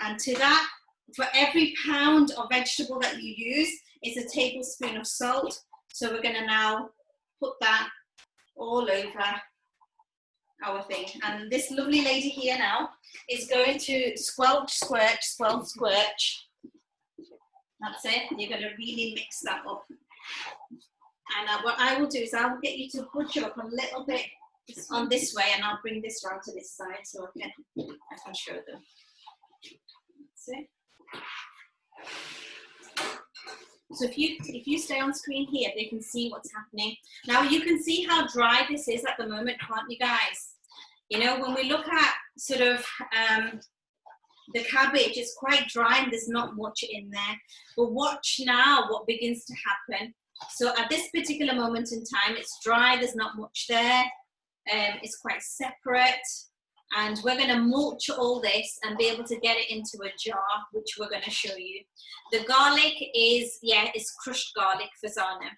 And to that, for every pound of vegetable that you use, is a tablespoon of salt. So we're gonna now put that all over our thing. And this lovely lady here now is going to squelch, squirch, squelch, squirch. That's it. You're going to really mix that up. And what I will do is I'll get you to butcher up a little bit on this way, and I'll bring this round to this side so I can show them. That's it. So if you stay on screen here, they can see what's happening. Now you can see how dry this is at the moment, can't you guys? You know, when we look at sort of the cabbage, is quite dry and there's not much in there. But watch now what begins to happen. So at this particular moment in time, it's dry, there's not much there. It's quite separate. And we're going to mulch all this and be able to get it into a jar, which we're going to show you. The garlic is, it's crushed garlic for Zana.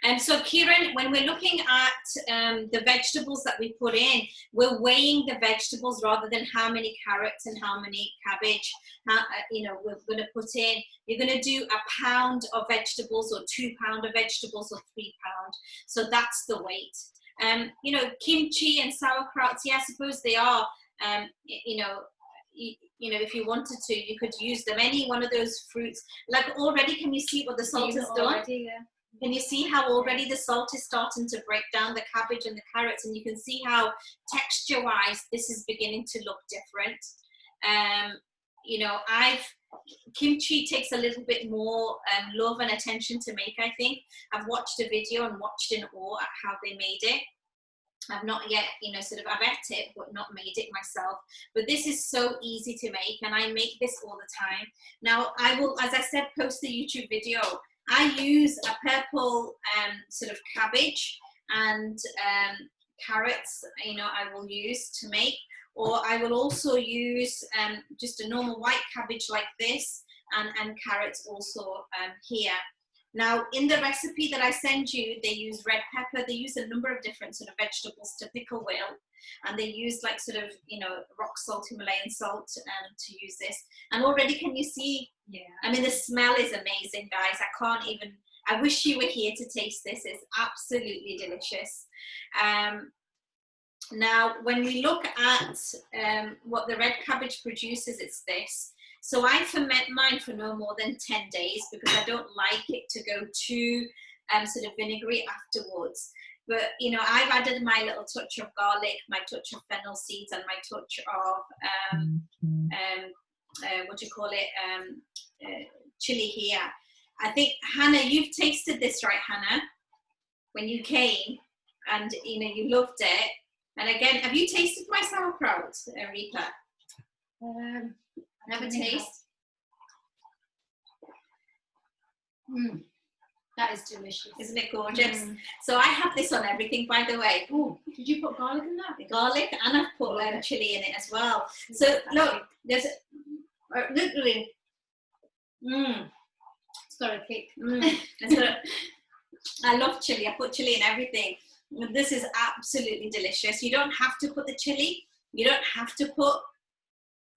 And so Kieran, when we're looking at the vegetables that we put in, we're weighing the vegetables rather than how many carrots and how many cabbage, we're going to put in. You're going to do 1 pound of vegetables or 2 pounds of vegetables or 3 pounds. So that's the weight. Kimchi and sauerkrauts, I suppose they are, if you wanted to, you could use them. Any one of those fruits. Like already, can you see what the salt has done? Already, yeah. Can you see how already the salt is starting to break down the cabbage and the carrots? And you can see how texture-wise, this is beginning to look different. kimchi takes a little bit more love and attention to make, I think. I've watched a video and watched in awe at how they made it. I've not yet, you know, sort of, I've ate it, but not made it myself. But this is so easy to make, and I make this all the time. Now, I will, as I said, post the YouTube video. I use a purple sort of cabbage and carrots, you know, I will use to make, or I will also use just a normal white cabbage like this, and carrots also here. Now, in the recipe that I send you, they use red pepper. They use a number of different sort of vegetables to pickle with, and they use like sort of, you know, rock salt, Himalayan salt to use this. And already, can you see? Yeah. I mean, the smell is amazing, guys. I can't even, I wish you were here to taste this. It's absolutely delicious. Now, when we look at what the red cabbage produces, it's this. So I ferment mine for no more than 10 days because I don't like it to go too sort of vinegary afterwards. But, you know, I've added my little touch of garlic, my touch of fennel seeds, and my touch of, what do you call it, chili here. I think, Hannah, you've tasted this, right, Hannah? When you came and, you know, you loved it. And again, have you tasted my sauerkraut, Rita? Never taste? That is delicious. Isn't it gorgeous? So I have this on everything, by the way. Oh, did you put garlic in that? Garlic, and I've put chili in it as well. So look, there's literally, It's got a kick. I love chili. I put chili in everything. This is absolutely delicious. You don't have to put the chili. You don't have to put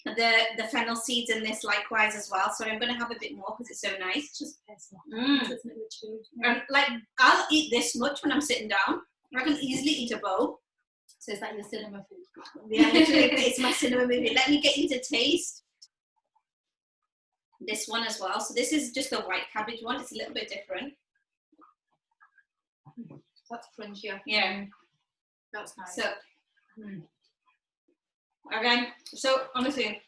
the fennel seeds in this likewise as well. So I'm going to have a bit more because it's so nice. Just And like, I'll eat this much when I'm sitting down. I can easily eat a bowl. So it's like your cinema food. Yeah, literally, it's my cinema movie. Let me get you to taste this one as well. So this is just a white cabbage one. It's a little bit different. That's crunchier. Yeah. That's nice. So, again, so honestly,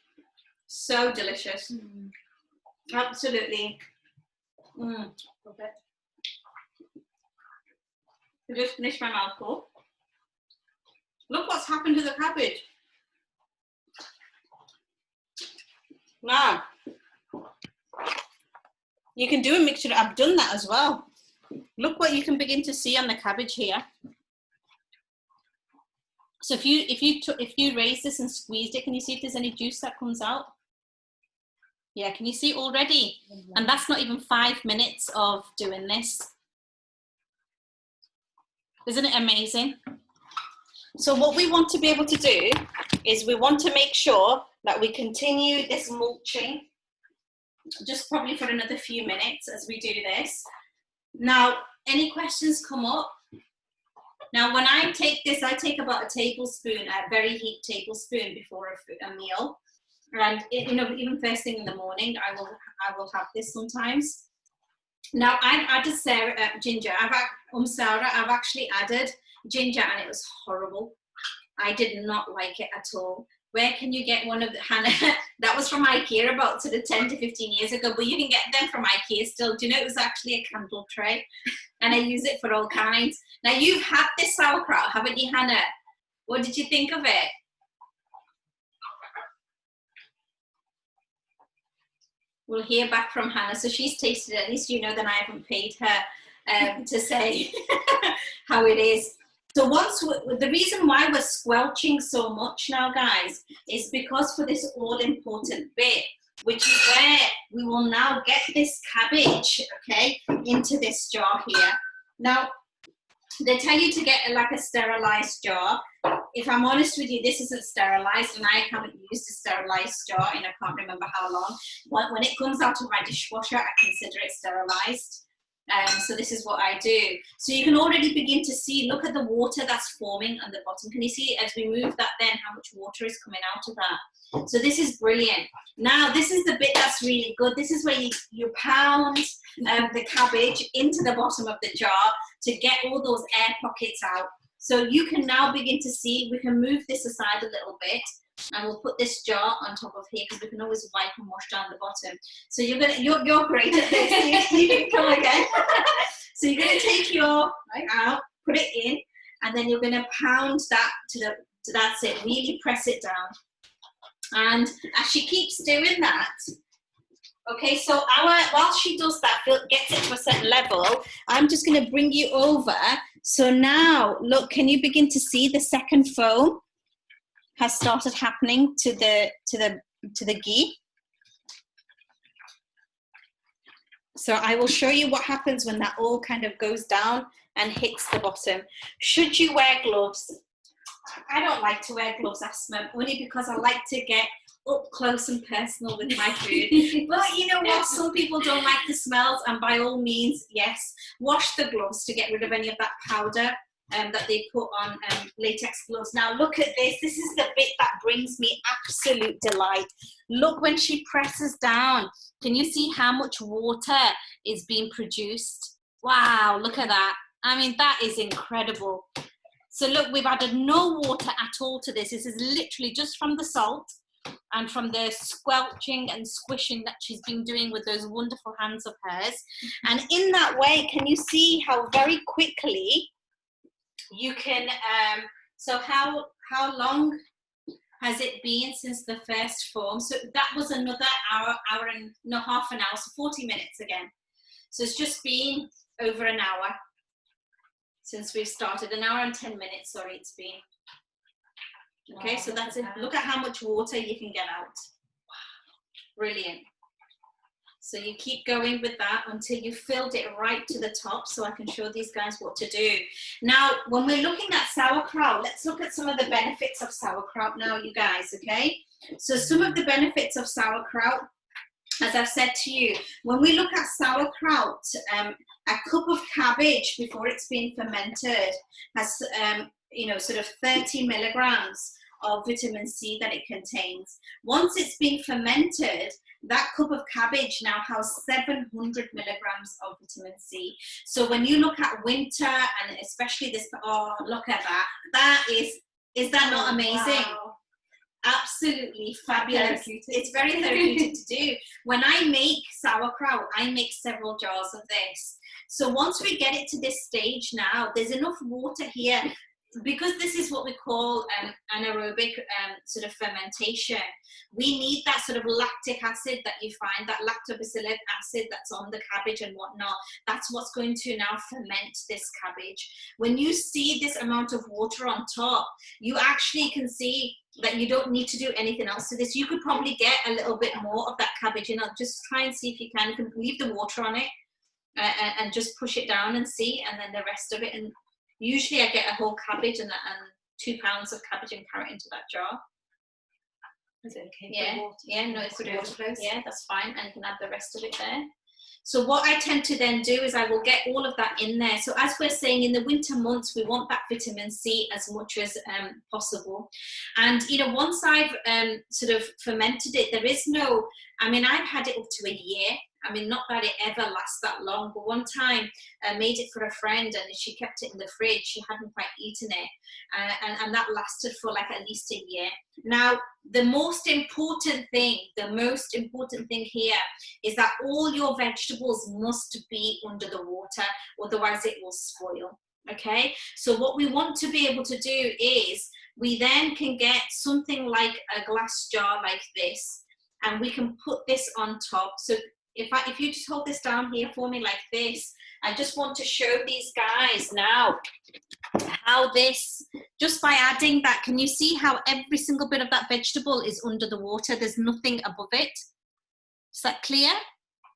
so delicious. Absolutely. Love it. I just finished my mouthful. Look what's happened to the cabbage. Now, you can do a mixture. I've done that as well. Look what you can begin to see on the cabbage here. So if you raise this and squeezed it, can you see if there's any juice that comes out? Yeah, can you see already? And that's not even 5 minutes of doing this. Isn't it amazing? So what we want to be able to do is we want to make sure that we continue this mulching just probably for another few minutes as we do this. Now, any questions come up? Now, when I take this, I take about a tablespoon, a very heat tablespoon before a meal. And, you know, even first thing in the morning, I will have this sometimes. Now, I've added ginger. I've actually added ginger, and it was horrible. I did not like it at all. Where can you get one of the, Hannah? That was from IKEA about sort of 10 to 15 years ago, but you can get them from IKEA still. Do you know it was actually a candle tray? And I use it for all kinds. Now, you've had this sauerkraut, haven't you, Hannah? What did you think of it? We'll hear back from Hannah. So she's tasted it. At least you know that I haven't paid her to say how it is. So the reason why we're squelching so much now, guys, is because for this all-important bit, which is where we will now get this cabbage, okay, into this jar here. Now, they tell you to get like a sterilized jar. If I'm honest with you, this isn't sterilized, and I haven't used a sterilized jar in I can't remember how long. When it comes out of my dishwasher, I consider it sterilized. So this is what I do. So you can already begin to see, look at the water that's forming on the bottom. Can you see as we move that then how much water is coming out of that? So this is brilliant. Now this is the bit that's really good. This is where you pound the cabbage into the bottom of the jar to get all those air pockets out. So you can now begin to see, we can move this aside a little bit. And we'll put this jar on top of here because we can always wipe and wash down the bottom. So you're great at this. You can come again. So you're going to take your out, put it in, and then you're going to pound that that's it. Really press it down. And as she keeps doing that, okay, so while she does that, gets it to a certain level, I'm just going to bring you over. So now, look, can you begin to see the second foam has started happening to the ghee? So I will show you what happens when that all kind of goes down and hits the bottom. Should you wear gloves? I don't like to wear gloves, Asma, only because I like to get up close and personal with my food. But you know what? Some people don't like the smells, and by all means, yes, wash the gloves to get rid of any of that powder that they put on latex gloves. Now look at this. This is the bit that brings me absolute delight. Look, when she presses down, can you see how much water is being produced? Wow, look at that. I mean, that is incredible. So look, we've added no water at all to this. This is literally just from the salt and from the squelching and squishing that she's been doing with those wonderful hands of hers. And in that way, can you see how very quickly you can, so how long has it been since the first form? So that was another hour and no, half an hour, so 40 minutes again. So it's just been over an hour since we've started, an hour and 10 minutes, sorry, it's been. Okay, wow, so that's it. Look at how much water you can get out. Wow, brilliant. So you keep going with that until you filled it right to the top, so I can show these guys what to do. Now, when we're looking at sauerkraut, let's look at some of the benefits of sauerkraut now, you guys, okay? So some of the benefits of sauerkraut, as I've said to you, when we look at sauerkraut, a cup of cabbage before it's been fermented has, you know, sort of 30 milligrams of vitamin C that it contains. Once it's been fermented, that cup of cabbage now has 700 milligrams of vitamin C. So when you look at winter, and especially this, oh, look at that. That is that not amazing? Wow. Absolutely fabulous. It's very therapeutic to do. When I make sauerkraut, I make several jars of this. So once we get it to this stage now, there's enough water here, because this is what we call anaerobic sort of fermentation. We need that sort of lactic acid that you find, that lactobacillic acid that's on the cabbage and whatnot. That's what's going to now ferment this cabbage. When you see this amount of water on top, you actually can see that you don't need to do anything else to this. You could probably get a little bit more of that cabbage in. Just try and see if you can. You can leave the water on it and just push it down and see, and then the rest of it. And usually I get a whole cabbage and 2 pounds of cabbage and carrot into that jar. Is it okay? Yeah, yeah, no, it's good. Yeah, that's fine. And you can add the rest of it there. So what I tend to then do is I will get all of that in there. So as we're saying, in the winter months, we want that vitamin C as much as possible. And, you know, once I've sort of fermented it, there is no, I mean, I've had it up to a year. I mean, not that it ever lasts that long, but one time I made it for a friend and she kept it in the fridge. She hadn't quite eaten it. And that lasted for like at least a year. Now, the most important thing here is that all your vegetables must be under the water, otherwise it will spoil. Okay, so what we want to be able to do is we then can get something like a glass jar like this, and we can put this on top. So if you just hold this down here for me like this, I just want to show these guys now how this, just by adding that, can you see how every single bit of that vegetable is under the water? There's nothing above it. Is that clear?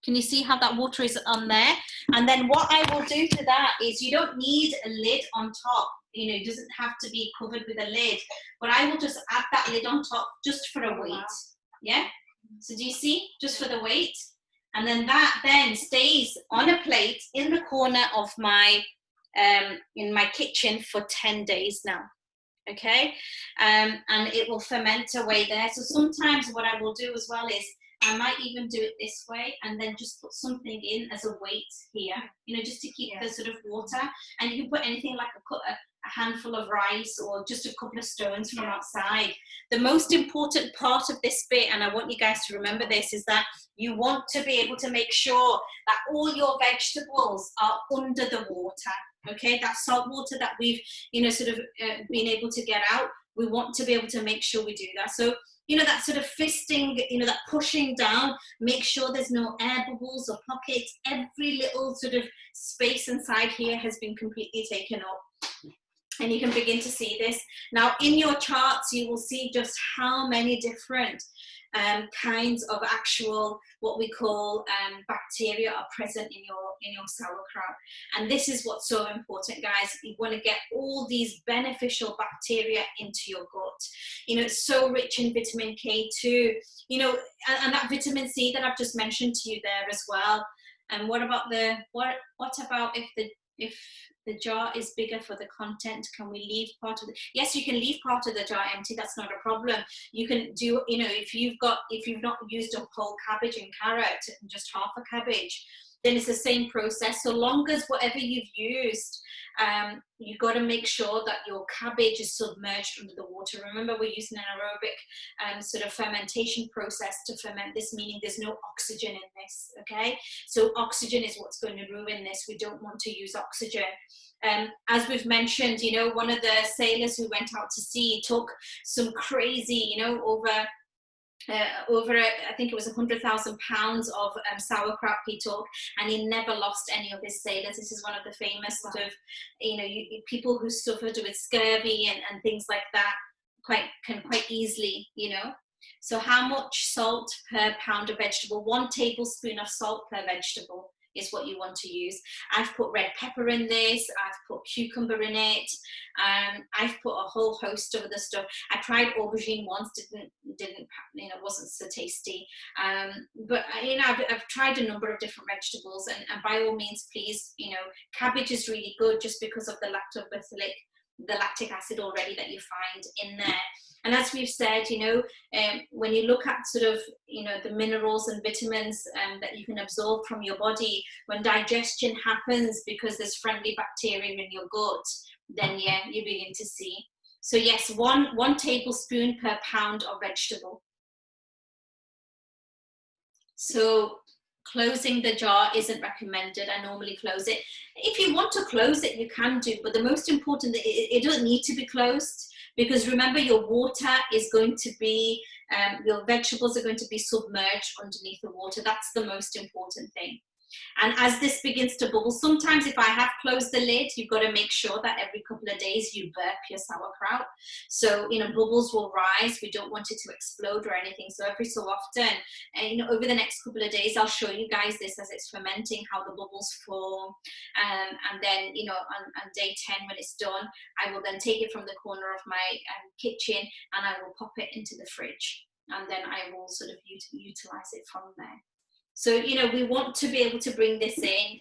Can you see how that water is on there? And then what I will do to that is, you don't need a lid on top. You know, it doesn't have to be covered with a lid, but I will just add that lid on top just for a weight. Wow. Yeah? So do you see? Just for the weight. And then that then stays on a plate in the corner of my, in my kitchen for 10 days now. Okay? And it will ferment away there. So sometimes what I will do as well is, I might even do it this way and then just put something in as a weight here, you know, just to keep the sort of water. And you can put anything like a handful of rice or just a couple of stones from outside. The most important part of this bit, and I want you guys to remember this, is that you want to be able to make sure that all your vegetables are under the water. Okay, that salt water that we've, sort of been able to get out, we want to be able to make sure we do that. So, that sort of fisting, that pushing down, make sure there's no air bubbles or pockets. Every little sort of space inside here has been completely taken up. And you can begin to see this. Now, in your charts, you will see just how many different kinds of actual, what we call bacteria are present in your sauerkraut. And this is what's so important, guys. You want to get all these beneficial bacteria into your gut. It's so rich in vitamin K2, and that vitamin C that I've just mentioned to you there as well. And what about if the jar is bigger for the content? Can we leave part of yes, you can leave part of the jar empty. That's not a problem. You can do, if you've not used a whole cabbage and carrot and just half a cabbage, then it's the same process. So long as whatever you've used, you've got to make sure that your cabbage is submerged under the water. Remember, we're using an aerobic sort of fermentation process to ferment this, meaning there's no oxygen in this, okay? So oxygen is what's going to ruin this. We don't want to use oxygen. As we've mentioned, one of the sailors who went out to sea took some crazy, over I think it was 100,000 pounds of sauerkraut he took, and he never lost any of his sailors. This is one of the famous sort of, people who suffered with scurvy and things like that can quite easily, So how much salt per pound of vegetable? 1 tablespoon of salt per vegetable is what you want to use. I've put red pepper in this, I've put cucumber in it, I've put a whole host of other stuff. I tried aubergine once, didn't wasn't so tasty. But I've tried a number of different vegetables, and by all means, please, cabbage is really good just because of the lactic acid already that you find in there. And as we've said, when you look at sort of, the minerals and vitamins that you can absorb from your body, when digestion happens because there's friendly bacteria in your gut, then yeah, you begin to see. So yes, one tablespoon per pound of vegetable. So closing the jar isn't recommended. I normally close it. If you want to close it, you can do, but the most important, it doesn't need to be closed, because remember, your water is going to be, your vegetables are going to be submerged underneath the water. That's the most important thing. And as this begins to bubble, sometimes if I have closed the lid, you've got to make sure that every couple of days you burp your sauerkraut. So, bubbles will rise. We don't want it to explode or anything. So every so often, over the next couple of days, I'll show you guys this as it's fermenting, how the bubbles form. And then, on day 10, when it's done, I will then take it from the corner of my kitchen and I will pop it into the fridge. And then I will sort of utilize it from there. So, we want to be able to bring this in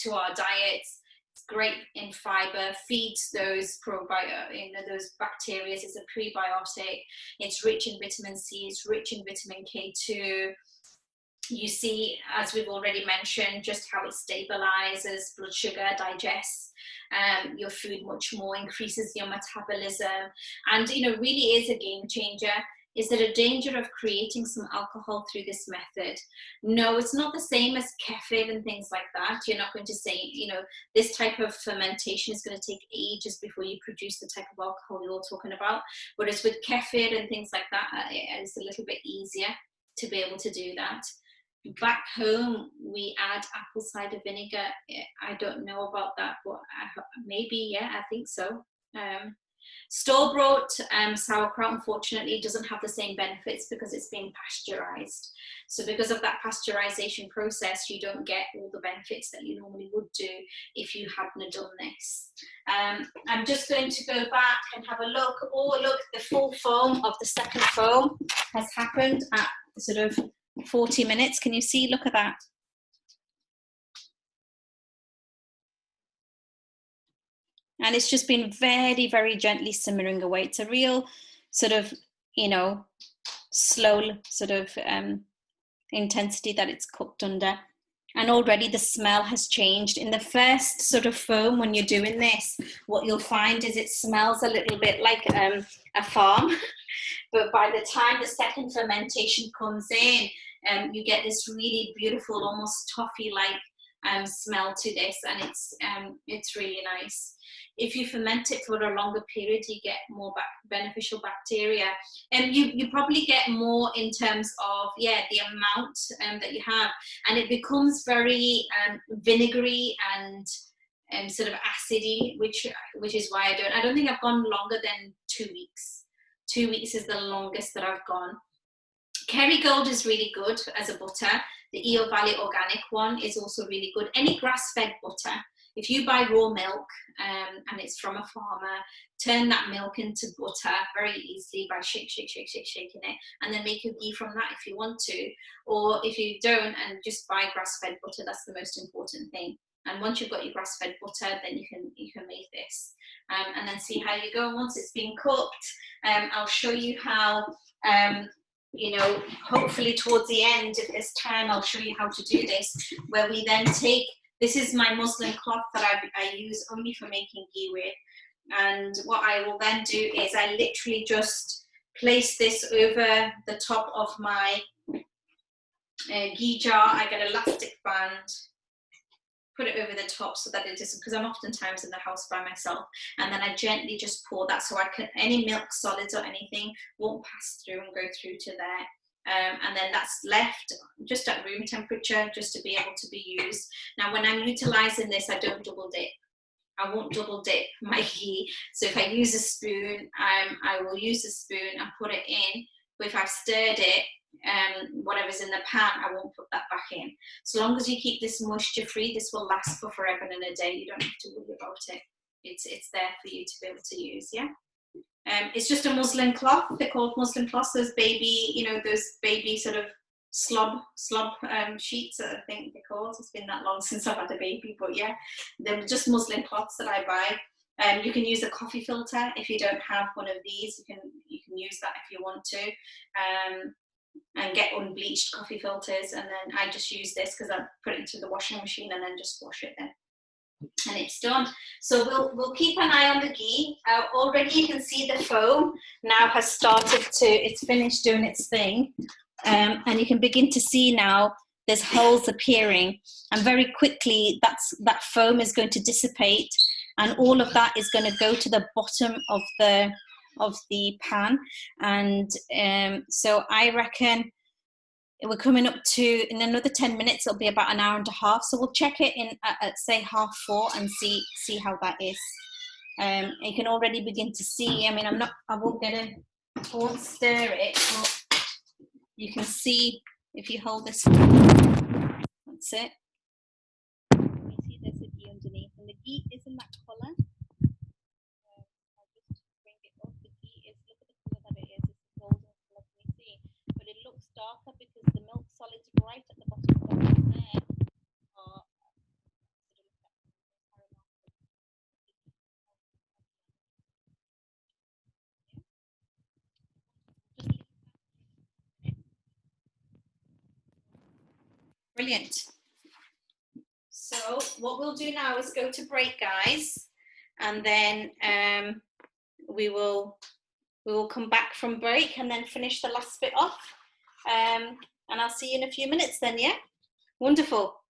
to our diets. It's great in fiber, feeds those those bacteria. It's a prebiotic. It's rich in vitamin C. It's rich in vitamin K2. You see, as we've already mentioned, just how it stabilizes blood sugar, digests your food much more, increases your metabolism, and really is a game changer. Is there a danger of creating some alcohol through this method? No, it's not the same as kefir and things like that. You're not going to say, this type of fermentation is going to take ages before you produce the type of alcohol you're talking about. Whereas with kefir and things like that, it's a little bit easier to be able to do that. Back home, we add apple cider vinegar. I don't know about that, but maybe, yeah, I think so. Store-bought sauerkraut, unfortunately, doesn't have the same benefits because it's been pasteurized. So because of that pasteurization process, you don't get all the benefits that you normally would do if you hadn't done this. I'm just going to go back and have a look. Oh, look, the full foam of the second foam has happened at sort of 40 minutes. Can you see? Look at that. And it's just been very, very gently simmering away. It's a real sort of, slow sort of intensity that it's cooked under. And already the smell has changed. In the first sort of foam, when you're doing this, what you'll find is it smells a little bit like a farm. But by the time the second fermentation comes in, you get this really beautiful, almost toffee-like smell to this, and it's really nice. If you ferment it for a longer period, you get more beneficial bacteria, and you probably get more in terms of the amount that you have, and it becomes very vinegary and sort of acidy, which is why I don't think I've gone longer than 2 weeks. 2 weeks is the longest that I've gone. Kerrygold is really good as a butter. The Eel Valley organic one is also really good. Any grass-fed butter, if you buy raw milk and it's from a farmer, turn that milk into butter very easily by shaking it, and then make a ghee from that if you want to. Or if you don't, and just buy grass-fed butter, that's the most important thing. And once you've got your grass-fed butter, then you can make this, and then see how you go. And once it's been cooked, I'll show you how. Hopefully towards the end of this time, I'll show you how to do this, where we then take, this is my muslin cloth that I use only for making ghee with. And what I will then do is I literally just place this over the top of my ghee jar. I get an elastic band, put it over the top so that it isn't, because I'm oftentimes in the house by myself, and then I gently just pour that so any milk solids or anything won't pass through and go through to there. And then that's left just at room temperature, just to be able to be used. Now when I'm utilizing this, I don't double dip. I won't double dip my ghee. So if I use a spoon, I will use a spoon and put it in. But if I've stirred it, whatever's in the pan, I won't put that back in. So long as you keep this moisture free, this will last for forever and a day. You don't have to worry about it. It's there for you to be able to use. It's just a muslin cloth. They're called muslin cloths. Those baby, those baby sort of slob sheets, I think they're called. It's been that long since I've had a baby, but yeah, they're just muslin cloths that I buy. You can use a coffee filter if you don't have one of these. You can use that if you want to. And get unbleached coffee filters, and then I just use this because I put it into the washing machine and then just wash it then, and it's done. So we'll keep an eye on the ghee. Already you can see the foam now has started to, it's finished doing its thing, and you can begin to see now there's holes appearing, and very quickly that foam is going to dissipate, and all of that is going to go to the bottom of the pan. And so I reckon we're coming up to, in another 10 minutes, it'll be about an hour and a half. So we'll check it in at say 4:30 and see how that is. You can already begin to see, I won't stir it, but you can see if you hold this, that's it. You see there's a ghee underneath, and the ghee is in that colour. Darker because the milk solids right at the bottom of the pan there are brilliant. So what we'll do now is go to break, guys, and then we will come back from break and then finish the last bit off. And I'll see you in a few minutes then, yeah? Wonderful.